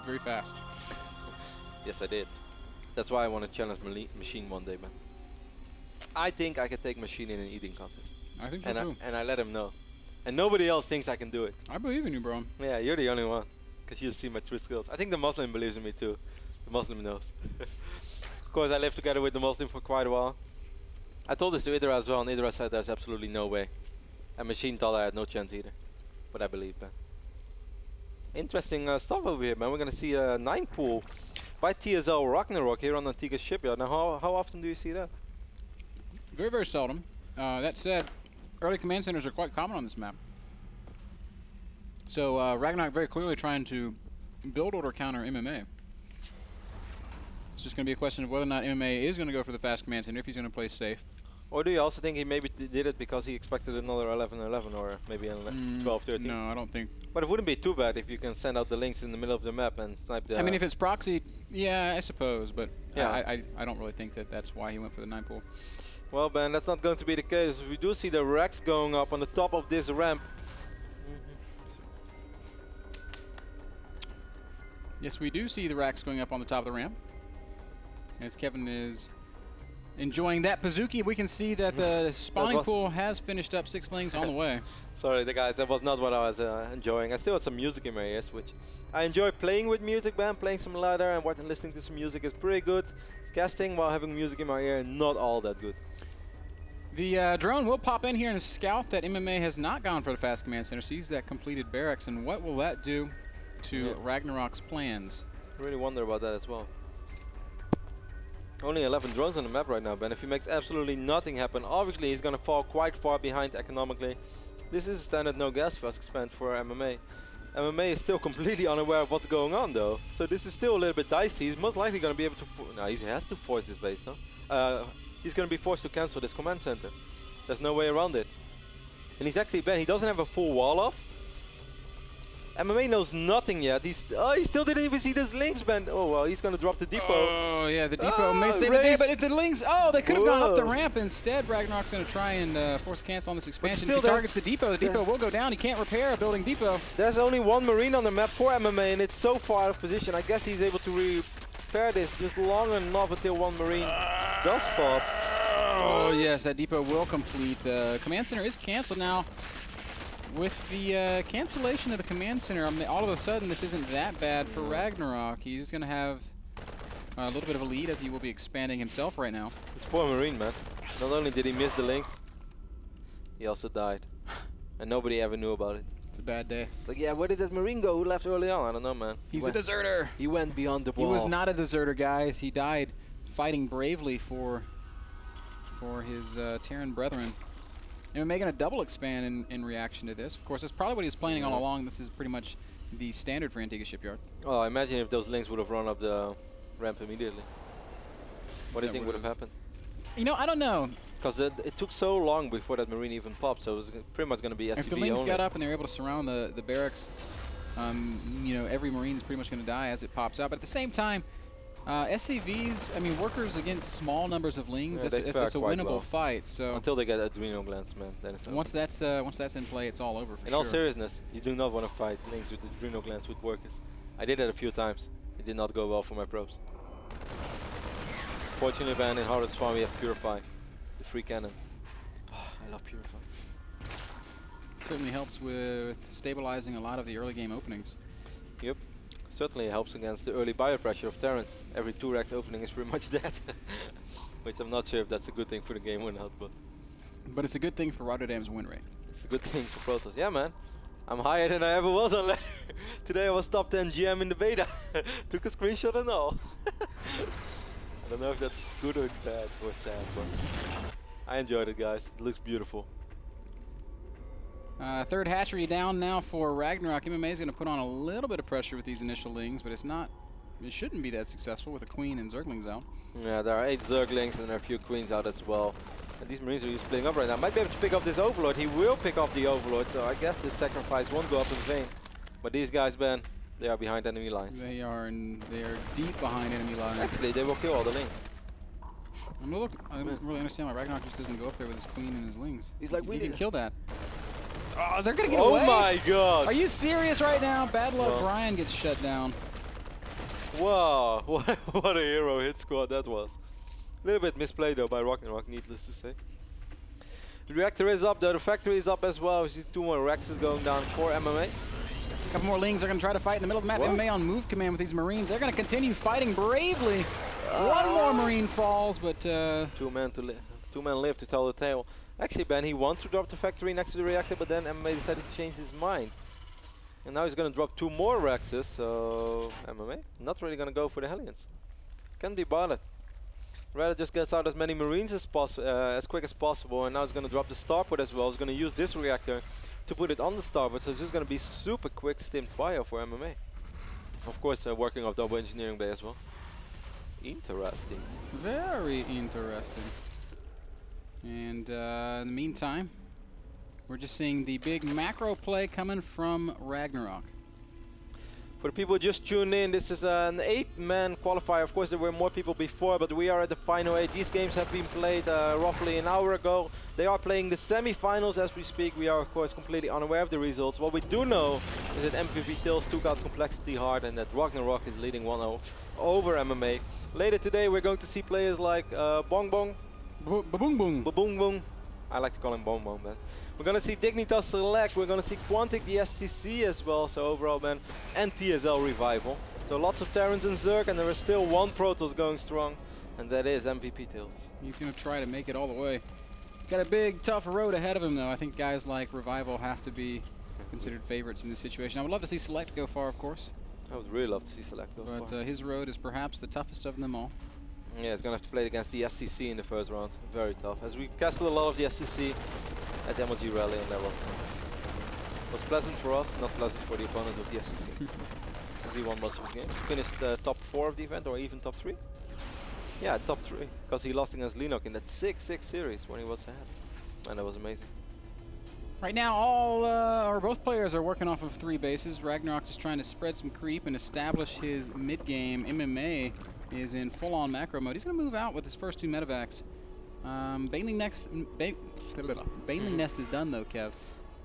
very fast. Yes, I did. That's why I want to challenge Machine one day, man. I think I can take Machine in an eating contest. I think so too. And I let him know. And nobody else thinks I can do it. I believe in you, bro. Yeah, you're the only one. Because you see my true skills. I think the Muslim believes in me too. The Muslim knows. Of course, I lived together with the Muslim for quite a while. I told this to Idra as well, and Idra said there's absolutely no way. And Machine thought I had no chance either. But I believe, man. Interesting stuff over here, man. We're going to see a 9 pool by TSL Ragnarok here on Antiga Shipyard. Now, how often do you see that? Very, very seldom. That said, early command centers are quite common on this map. So Ragnarok very clearly trying to build order counter MMA. It's just going to be a question of whether or not MMA is going to go for the fast command center, if he's going to play safe. Or do you also think he maybe did it because he expected another 11-11 or maybe 12-13? No, I don't think. But it wouldn't be too bad if you can send out the links in the middle of the map and snipe the... I mean, if it's proxy, yeah, I suppose. But yeah. I don't really think that that's why he went for the 9 pool. Well, Ben, that's not going to be the case. We do see the racks going up on the top of this ramp. Yes, we do see the racks going up on the top of the ramp. As Kevin is enjoying that Pazuki, we can see that the spawning pool has finished up 6 lings on the way. Sorry, guys, that was not what I was enjoying. I still had some music in my ears, which I enjoy playing with music, man. Playing some ladder and listening to some music is pretty good. Casting while having music in my ear, not all that good. The drone will pop in here and scout that MMA has not gone for the fast command center. Sees that completed barracks, and what will that do to Ragnarok's plans? I really wonder about that as well. Only 11 drones on the map right now, Ben. If he makes absolutely nothing happen, obviously he's going to fall quite far behind economically. This is a standard no gas fast expand for MMA. MMA is still completely unaware of what's going on, though. So this is still a little bit dicey. He's most likely going to be able to... No, he has to force this base, no? He's going to be forced to cancel this command center. There's no way around it. And he's actually, Ben, he doesn't have a full wall off. MMA knows nothing yet. He still didn't even see this links, Ben. Oh, well, he's going to drop the depot. Oh, yeah, the depot may save the day, but if the links... Oh, they could have gone up the ramp. Instead, Ragnarok's going to try and force a cancel on this expansion. If he targets the depot will go down. He can't repair a building depot. There's only 1 Marine on the map for MMA, and it's so far out of position. I guess he's able to repair this just long enough until 1 Marine does pop. Oh, yes, that depot will complete. The command center is canceled now. With the cancellation of the command center, all of a sudden this isn't that bad for Ragnarok. He's going to have a little bit of a lead as he will be expanding himself right now. This poor Marine, man. Not only did he miss the links, he also died. And nobody ever knew about it. It's a bad day. It's like, yeah, where did that Marine go who left early on? I don't know, man. He's a deserter. He went beyond the wall. He was not a deserter, guys. He died fighting bravely for his Terran brethren. And we're making a double expand in reaction to this. Of course, that's probably what he's planning all along. This is pretty much the standard for Antiga Shipyard. Oh, imagine if those links would have run up the ramp immediately. What do you think would have happened? You know, I don't know. Because it took so long before that Marine even popped, so it was pretty much going to be SCV If the links only. got up and they were able to surround the barracks, you know, every Marine is pretty much going to die as it pops out. But at the same time, SCVs, I mean, workers against small numbers of lings, it's a winnable fight. So until they get adrenal glands, man. Then it's once that's in play, it's all over for sure. In all seriousness, you do not want to fight lings with adrenal glands with workers. I did that a few times. It did not go well for my pros. Fortunately, Ben, in Hard Spawn we have Purify, the free cannon. Oh, I love Purify. It certainly helps with stabilizing a lot of the early game openings. Yep. Certainly helps against the early biopressure of Terrans. Every 2 racks opening is pretty much dead. Which I'm not sure if that's a good thing for the game or not, but it's a good thing for Rotterdam's win rate. It's a good thing for Protoss. Yeah, man. I'm higher than I ever was on ladder. Today I was top 10 GM in the beta. Took a screenshot and all. I don't know if that's good or bad or sad, but I enjoyed it, guys. It looks beautiful. Third hatchery down now for Ragnarok. MMA is going to put on a little bit of pressure with these initial lings, but it shouldn't be that successful with a queen and zerglings out. Yeah, there are 8 zerglings and there are a few queens out as well. And these Marines are just splitting up right now. Might be able to pick up this Overlord. He will pick up the Overlord, so I guess this sacrifice won't go up in vain. But these guys, Ben, they are behind enemy lines. They are deep behind enemy lines. Actually, they will kill all the lings. I don't really understand why Ragnarok just doesn't go up there with his queen and his lings. He's like, he can kill that. Oh, they're going to get away. Oh my god. Are you serious right now? Bad luck. Brian gets shut down. Wow, what a hero hit squad that was. A little bit misplayed though by Ragnarok, needless to say. The reactor is up though, the factory is up as well. We see 2 more Rexes going down for MMA. A couple more Lings are going to try to fight in the middle of the map. MMA on move command with these Marines. They're going to continue fighting bravely. One more Marine falls, but... 2 men live to tell the tale. Actually, Ben, he wants to drop the factory next to the reactor, but then MMA decided to change his mind. And now he's going to drop 2 more Rexes, so MMA not really going to go for the Hellions. Can be bothered. Rather just gets out as many Marines as quick as possible, and now he's going to drop the starport as well. He's going to use this reactor to put it on the starboard, so it's just going to be super quick stimmed fire for MMA. Of course, working off double engineering bay as well. Interesting. Very interesting. And in the meantime, we're just seeing the big macro play coming from Ragnarok. For the people just tuned in, this is an 8-man qualifier. Of course, there were more people before, but we are at the final 8. These games have been played roughly an hour ago. They are playing the semi-finals as we speak. We are, of course, completely unaware of the results. What we do know is that MVP Tales took out Complexity hard and that Ragnarok is leading 1-0 over MMA. Later today, we're going to see players like Bong Bong. Ba-boom boom. Ba-boom boom. I like to call him Bong Bong, man. We're going to see Dignitas Select, we're going to see Quantic the STC as well, so overall, man, and TSL Revival. So lots of Terrans and Zerg, and there is still 1 Protoss going strong, and that is MVP Tales. He's going to try to make it all the way. Got a big, tough road ahead of him, though. I think guys like Revival have to be considered favorites in this situation. I would love to see Select go far, of course. I would really love to see Select go far. But his road is perhaps the toughest of them all. Yeah, he's going to have to play against the SCC in the first round. Very tough. As we casted a lot of the SCC at the MLG Rally, and that was pleasant for us, not pleasant for the opponent of the SCC. He won most of his games. Finished top 4 of the event, or even top 3. Yeah, top 3, because he lost against Linok in that 6-6 series when he was ahead. And that was amazing. Right now, all or both players are working off of 3 bases. Ragnarok is trying to spread some creep and establish his mid-game. MMA is in full-on macro mode. He's going to move out with his first 2 medevacs. Baneling Nest is done though, Kev.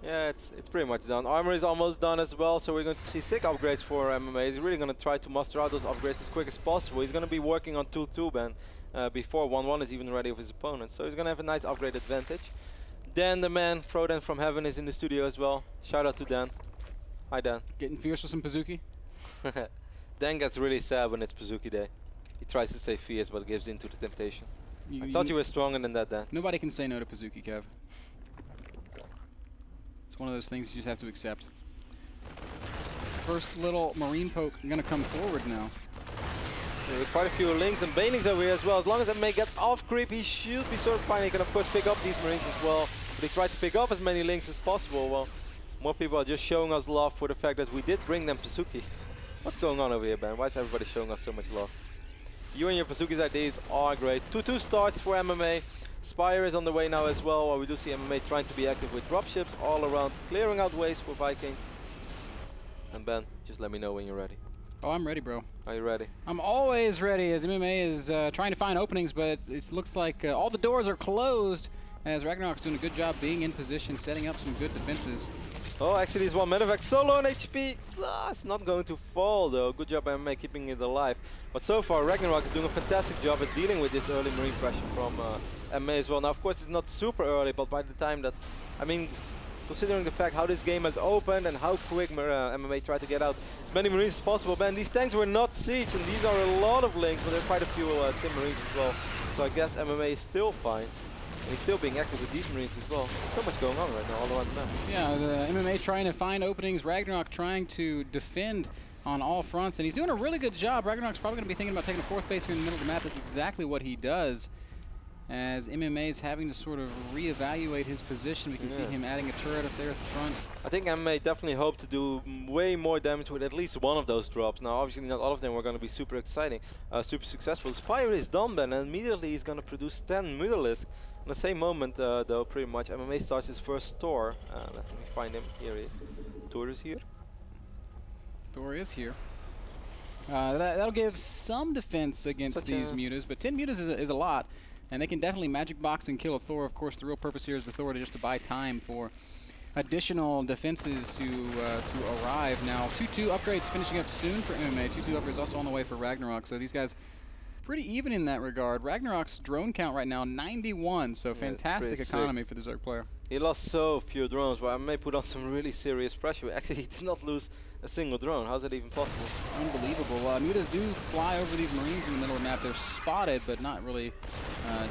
Yeah, it's pretty much done. Armor is almost done as well, so we're going to see sick upgrades for MMA. He's really going to try to muster out those upgrades as quick as possible. He's going to be working on 2-2 Ben before 1-1 is even ready with his opponent. So he's going to have a nice upgrade advantage. Dan the man, Frodan from Heaven, is in the studio as well. Shout out to Dan. Hi Dan. Getting fierce with some Pazuki? Dan gets really sad when it's Pazuki day. He tries to stay fierce but gives in to the temptation. I thought you were stronger than that, Dan. Nobody can say no to Pazuki, Kev. It's one of those things you just have to accept. First little Marine poke going to come forward now. Yeah, with quite a few Lings and Banelings over here as well. As long as MMA gets off creep, he should be sort of fine. He can of course pick up these Marines as well. But he tried to pick up as many Lings as possible. Well, more people are just showing us love for the fact that we did bring them Pazuki. What's going on over here, Ben? Why is everybody showing us so much love? You and your Pazuki's IDs are great. 2-2 starts for MMA. Spire is on the way now as well, while we do see MMA trying to be active with dropships all around, clearing out ways for Vikings. And Ben, just let me know when you're ready. Oh, I'm ready, bro. Are you ready? I'm always ready, as MMA is trying to find openings, but it looks like all the doors are closed, as Ragnarok's doing a good job being in position, setting up some good defenses. Oh, actually he's 1 medevac solo on HP. It's not going to fall though. Good job MMA keeping it alive. But so far Ragnarok is doing a fantastic job at dealing with this early Marine pressure from MMA as well. Now of course it's not super early, but by the time that, I mean, considering the fact how this game has opened and how quick MMA tried to get out as many Marines as possible, man, these tanks were not sieged, and these are a lot of Lings, but there are quite a few Sim Marines as well. So I guess MMA is still fine. And he's still being active with these Marines as well. There's so much going on right now all around the map. Yeah, the MMA trying to find openings, Ragnarok trying to defend on all fronts, and he's doing a really good job. Ragnarok's probably going to be thinking about taking a 4th base here in the middle of the map. That's exactly what he does, as MMA is having to sort of reevaluate his position. We can see him adding a turret up there at the front. I think MMA definitely hoped to do way more damage with at least one of those drops. Now, obviously, not all of them were going to be super exciting, super successful. Spire is done, Ben, and immediately he's going to produce 10 Mutalisks. In the same moment, though, pretty much, MMA starts his first Thor. Let me find him. Here he is. Thor is here. Thor is here. That'll give some defense against these mutas, but 10 mutas is a lot. And they can definitely magic box and kill a Thor. Of course, the real purpose here is the Thor to just to buy time for additional defenses to arrive now. 2-2 upgrades finishing up soon for MMA. 2-2 upgrades also on the way for Ragnarok. So these guys pretty even in that regard. Ragnarok's drone count right now 91. So fantastic economy for the Zerg player. He lost so few drones, but MMA put on some really serious pressure. Actually, he did not lose a single drone. How's that even possible? Unbelievable. Mutas do fly over these Marines in the middle of the map. They're spotted, but not really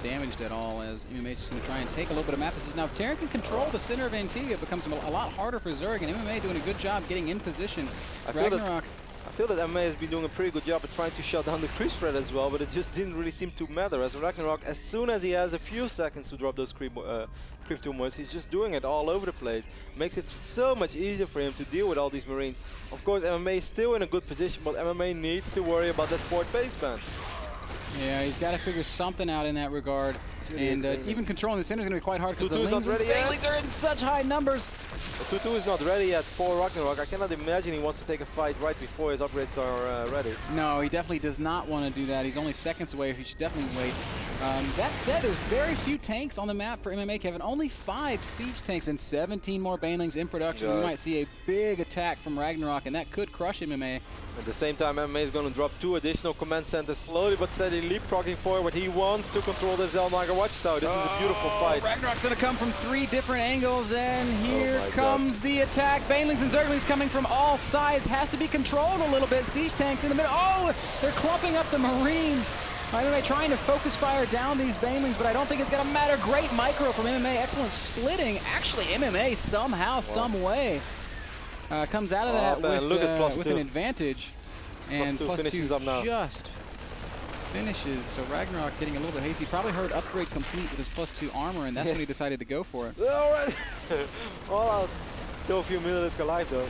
damaged at all, as MMA is just going to try and take a little bit of map. Now, if Terran can control the center of Antiga, it becomes a lot harder for Zerg, and MMA doing a good job getting in position. I feel that MMA has been doing a pretty good job at trying to shut down the creep spread as well, but it just didn't really seem to matter. As Ragnarok, as soon as he has a few seconds to drop those creep tumors, he's just doing it all over the place. Makes it so much easier for him to deal with all these Marines. Of course, MMA is still in a good position, but MMA needs to worry about that 4th base ban. Yeah, he's got to figure something out in that regard. And even controlling the center is going to be quite hard because the Banelings are in such high numbers. But 2-2 is not ready yet for Ragnarok. I cannot imagine he wants to take a fight right before his upgrades are ready. No, he definitely does not want to do that. He's only seconds away. He should definitely wait. That said, there's very few tanks on the map for MMA, Kevin. Only 5 siege tanks and 17 more Banelings in production. We might see a big attack from Ragnarok, and that could crush MMA. At the same time, MMA is going to drop 2 additional command centers, slowly but steadily leapfrogging forward. He wants to control the Zelnaga Watchtower. This is a beautiful fight. Ragnarok's going to come from 3 different angles, and here comes the attack. Banelings and Zerglings coming from all sides. Has to be controlled a little bit. Siege tanks in the middle. Oh, they're clumping up the Marines. MMA trying to focus fire down these Banelings, but I don't think it's going to matter. Great micro from MMA. Excellent splitting. Actually, MMA somehow, some way comes out of that with an advantage. And +2 just finishes. So Ragnarok getting a little bit hasty. Probably heard upgrade complete with his +2 armor, and that's when he decided to go for it. All right. All out. Still a few minutes alive though.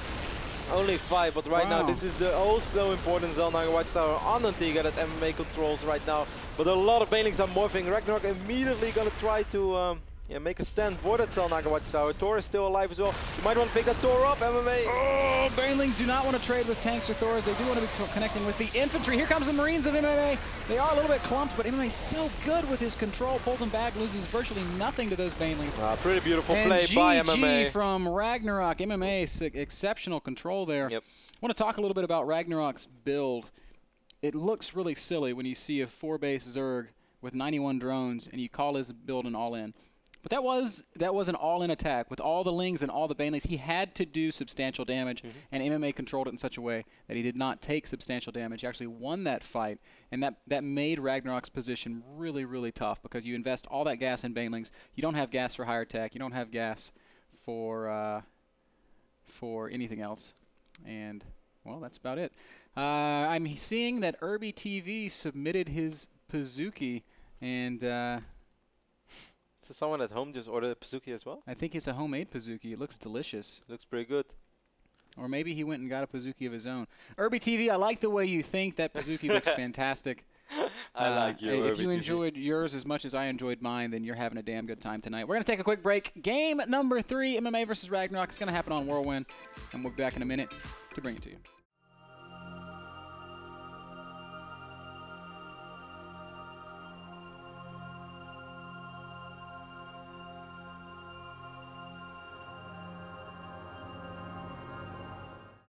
Only 5, but right now this is the also important Zelnaga Watchtower on Antiga that MMA controls right now. But a lot of Banelings are morphing. Ragnarok immediately gonna try to make a stand for that Zelnaga Watchtower. Thor is still alive as well. You might want to pick that Thor up, MMA. Oh, Banelings do not want to trade with tanks or Thors. They do want to be connecting with the infantry. Here comes the Marines of MMA. They are a little bit clumped, but MMA is so good with his control. Pulls them back, loses virtually nothing to those Banelings. Pretty beautiful play by MMA. From Ragnarok. MMA, exceptional control there. Yep. I want to talk a little bit about Ragnarok's build. It looks really silly when you see a 4-base Zerg with 91 drones and you call his build an all-in. But that was an all-in attack with all the Lings and all the Banelings. He had to do substantial damage, and MMA controlled it in such a way that he did not take substantial damage. He actually won that fight, and that made Ragnarok's position really, really tough because you invest all that gas in Banelings. You don't have gas for higher tech. You don't have gas for anything else. And, well, that's about it. I'm seeing that TV submitted his Pazuki, and so someone at home just ordered a Pazuki as well? I think it's a homemade Pazuki. It looks delicious. Looks pretty good. Or maybe he went and got a Pazuki of his own. TV, I like the way you think. That Pazuki looks fantastic. I like you, if you enjoyed yours as much as I enjoyed mine, then you're having a damn good time tonight. We're going to take a quick break. Game number 3, MMA versus Ragnarok, is going to happen on Whirlwind, and we'll be back in a minute to bring it to you.